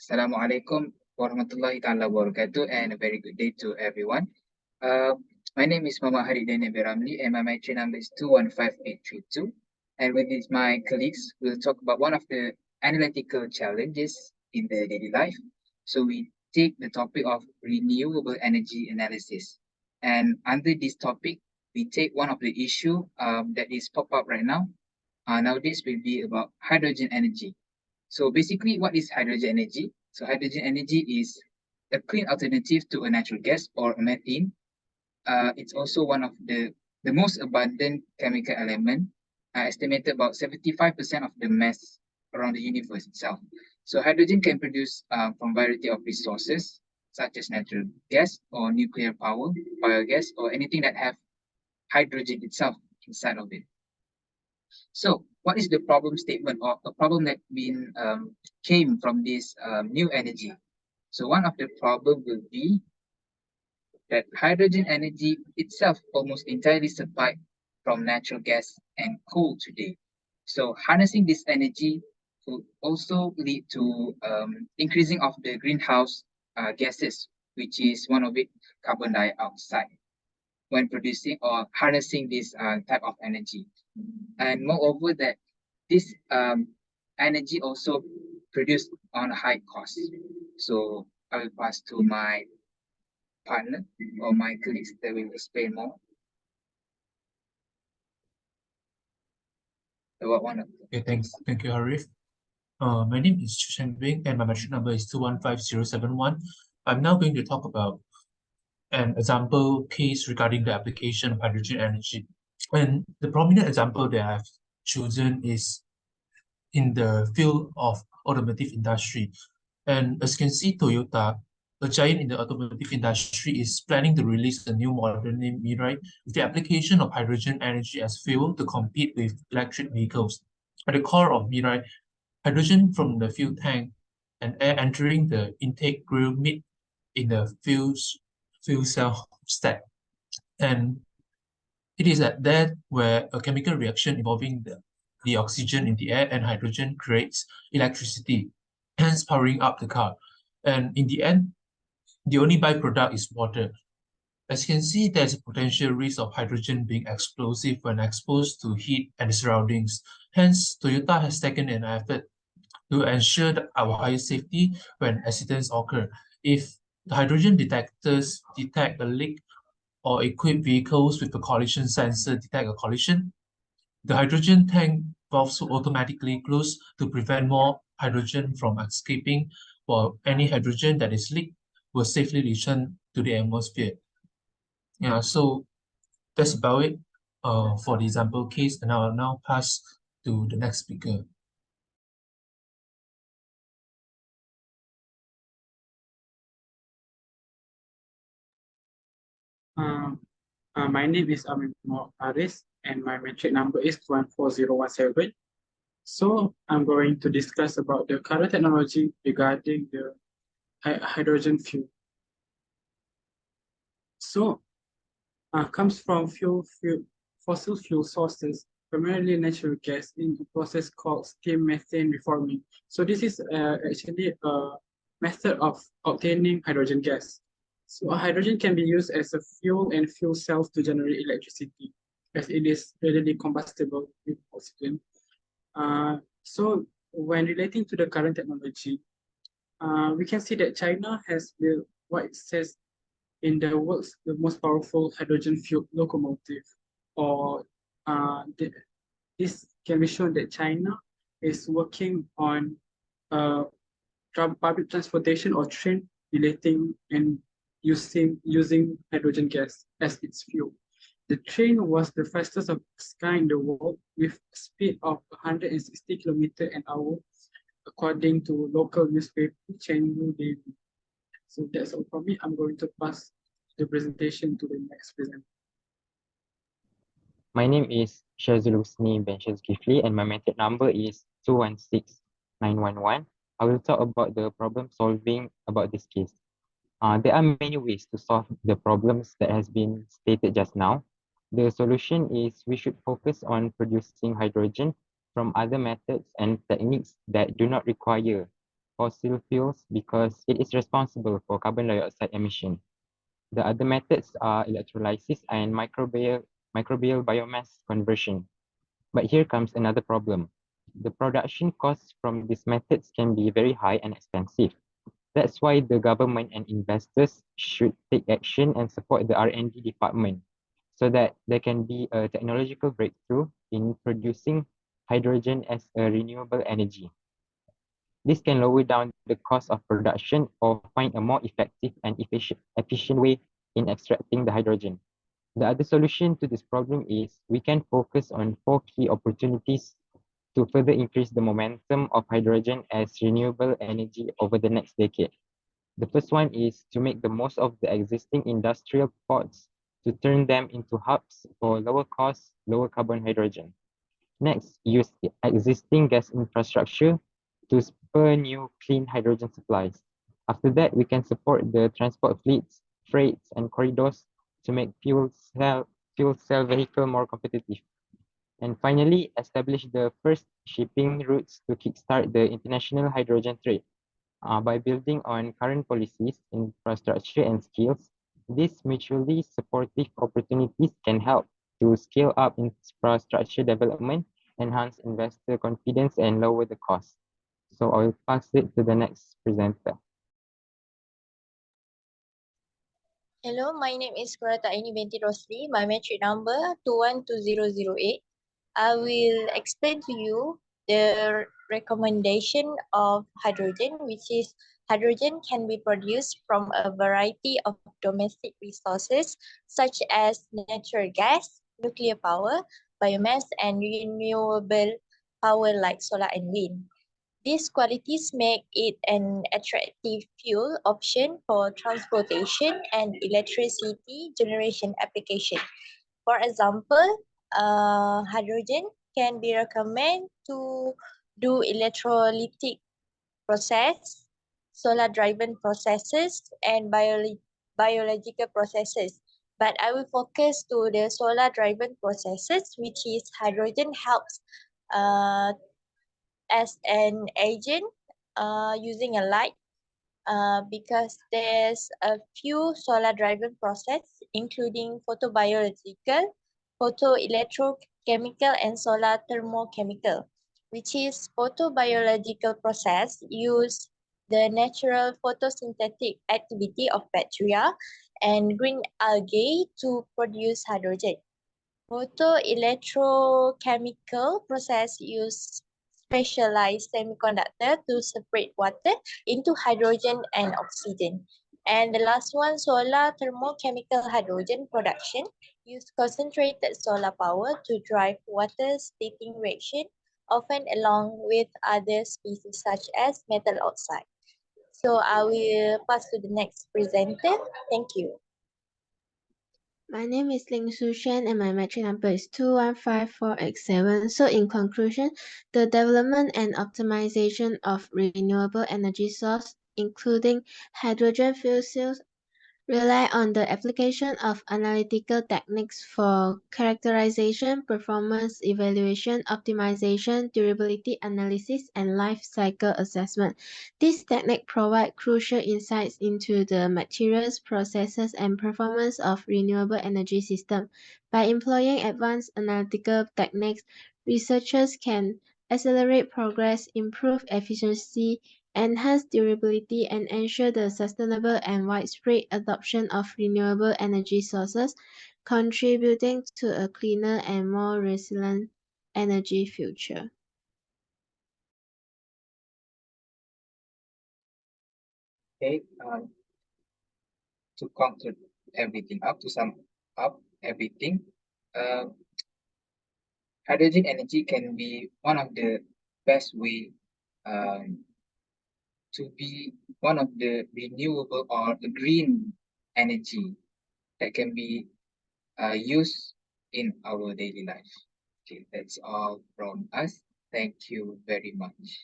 Assalamualaikum warahmatullahi taala wabarakatuh and a very good day to everyone. Uh, my name is Mama Haridin Ramli and my entry number is 215832. And with this, my colleagues, we'll talk about one of the analytical challenges in the daily life. So we take the topic of renewable energy analysis. And under this topic, we take one of the issue that is pop up right now. Nowadays will be about hydrogen energy. So basically, what is hydrogen energy? So hydrogen energy is a clean alternative to a natural gas or methane. It's also one of the most abundant chemical element, estimated about 75% of the mass around the universe itself. So hydrogen can produce from variety of resources, such as natural gas or nuclear power, biogas, or anything that have hydrogen itself inside of it. So, what is the problem statement or a problem that been came from this new energy? So, one of the problem will be that hydrogen energy itself almost entirely supplied from natural gas and coal today. So, harnessing this energy could also lead to increasing of the greenhouse gases, which is one of it carbon dioxide when producing or harnessing this type of energy. And moreover, that this energy also produced on a high cost. So I will pass to my partner or my colleagues that will explain more about one of them. Okay, thank you, Harif. My name is Chen Bing and my metric number is 215071. I'm now going to talk about an example case regarding the application of hydrogen energy. And the prominent example that I've chosen is in the field of automotive industry. And as you can see, Toyota, a giant in the automotive industry, is planning to release a new model named Mirai with the application of hydrogen energy as fuel to compete with electric vehicles. At the core of Mirai, hydrogen from the fuel tank and air entering the intake grill meet in the fuel cell stack. And it is at that where a chemical reaction involving the oxygen in the air and hydrogen creates electricity, hence powering up the car. And in the end, the only byproduct is water. As you can see, there's a potential risk of hydrogen being explosive when exposed to heat and the surroundings. Hence, Toyota has taken an effort to ensure our higher safety when accidents occur. If the hydrogen detectors detect a leak or equip vehicles with a collision sensor detect a collision, the hydrogen tank valves will automatically close to prevent more hydrogen from escaping, while any hydrogen that is leaked will safely return to the atmosphere. Yeah, so that's about it for the example case, and I'll now pass to the next speaker. My name is Amin Aris and my metric number is 214017. So I'm going to discuss about the current technology regarding the hydrogen fuel. So comes from fossil fuel sources, primarily natural gas, in a process called steam methane reforming. So this is actually a method of obtaining hydrogen gas. So hydrogen can be used as a fuel and fuel cells to generate electricity, as it is readily combustible with oxygen. So when relating to the current technology, we can see that China has built what it says in the world's the most powerful hydrogen fueled locomotive, or this can be shown that China is working on public transportation or train relating and using hydrogen gas as its fuel. The train was the fastest of its kind in the world with a speed of 160 km/h, according to local newspaper Chengdu Daily. So that's all from me. I'm going to pass the presentation to the next presenter. My name is Shazul Husni Ben Shazgifli and my metric number is 216911. I will talk about the problem solving about this case. There are many ways to solve the problems that has been stated just now. The solution is we should focus on producing hydrogen from other methods and techniques that do not require fossil fuels because it is responsible for carbon dioxide emission. The other methods are electrolysis and microbial biomass conversion. But here comes another problem. The production costs from these methods can be very high and expensive. That's why the government and investors should take action and support the R&D department so that there can be a technological breakthrough in producing hydrogen as a renewable energy. This can lower down the cost of production or find a more effective and efficient way in extracting the hydrogen. The other solution to this problem is we can focus on 4 key opportunities to further increase the momentum of hydrogen as renewable energy over the next decade. The first one is to make the most of the existing industrial ports to turn them into hubs for lower cost, lower carbon hydrogen. Next, use the existing gas infrastructure to spur new clean hydrogen supplies. After that, we can support the transport fleets, freights, and corridors to make fuel cell vehicle more competitive. And finally, establish the first shipping routes to kickstart the international hydrogen trade. By building on current policies, infrastructure, and skills, these mutually supportive opportunities can help to scale up infrastructure development, enhance investor confidence, and lower the cost. So I will pass it to the next presenter. Hello, my name is Kurataini binti Rosli. My metric number 212008. I will explain to you the recommendation of hydrogen, which is hydrogen can be produced from a variety of domestic resources such as natural gas, nuclear power, biomass, and renewable power like solar and wind. These qualities make it an attractive fuel option for transportation and electricity generation application. For example, hydrogen can be recommended to do electrolytic process, solar-driven processes, and biological processes. But I will focus to the solar-driven processes, which is hydrogen helps as an agent using a light because there's a few solar-driven process, including photobiological, photoelectrochemical, and solar thermochemical, which is photobiological process use the natural photosynthetic activity of bacteria and green algae to produce hydrogen. Photoelectrochemical process use specialized semiconductor to separate water into hydrogen and oxygen. And the last one, solar thermochemical hydrogen production use concentrated solar power to drive water splitting reaction, often along with other species such as metal oxide. So I will pass to the next presenter. Thank you. My name is Ling Su Shen and my metric number is 215487. So in conclusion, the development and optimization of renewable energy source, including hydrogen fuel cells, rely on the application of analytical techniques for characterization, performance evaluation, optimization, durability analysis, and life cycle assessment. These techniques provide crucial insights into the materials, processes, and performance of renewable energy systems. By employing advanced analytical techniques, researchers can accelerate progress, improve efficiency, enhance durability, and ensure the sustainable and widespread adoption of renewable energy sources, contributing to a cleaner and more resilient energy future. Okay, to conclude everything up, to sum up everything, uh, hydrogen energy can be one of the best way um, to be one of the renewable or the green energy that can be used in our daily life. Okay, that's all from us. Thank you very much.